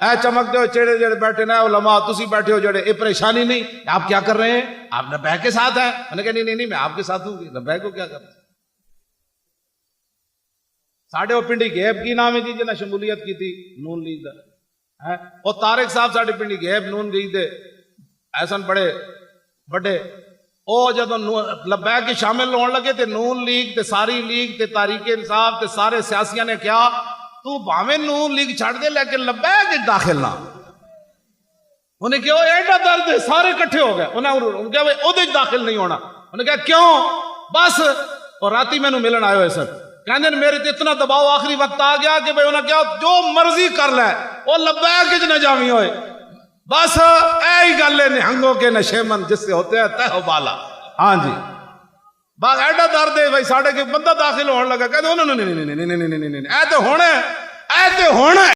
ऐ चमकते हो चेहरे जेड़े बैठे ना उलमा, तुसी बैठे हो जेड़े, ये परेशानी नहीं, आप क्या कर रहे हैं? आप लब्बैक के साथ हैं? मैंने कहा नहीं नहीं मैं आपके साथ हूँ, लब्बैक को क्या कर रहे? साढ़े वो पिंडी गैब की नाम है जी जिन्हें शमूलियत की थी नून लीग का है, और तारिक साहब साढ़े पिंडी गैब नून लीग दे ऐसा बड़े बड़े ओ जब लब्बैक के शामिल होने लगे थे नून लीग ते सारी लीग ते तारीक इंसाफ ते सारे सियासिया ने क्या तू भावे नून लीग छड़ दे लेकिन लब्बैक दाखिल ना। उन्हें क्यों एडा दर्द है, सारे इकट्ठे हो गए, उन्हें क्या भाई ओदे दाखिल नहीं होना। उन्हें क्या क्यों? बस और राती मैनू मिलन आयो है सर, कहते मेरे ते इतना दबाव आखिरी वक्त आ गया कि भाई उन्हें क्या जो मर्जी कर ले वो लब्बैक च न जावी होए, बस ऐ गल है निहंगों के नशेमन जिससे होते हैं तह बाला। हाँ जी बस एडा दर्द है भाई साढ़े के बंदा दाखिल होने लगा, कहते नहीं नहीं नहीं नहीं नहीं नहीं नहीं नहीं ऐ तो होना है, ऐ तो होना है।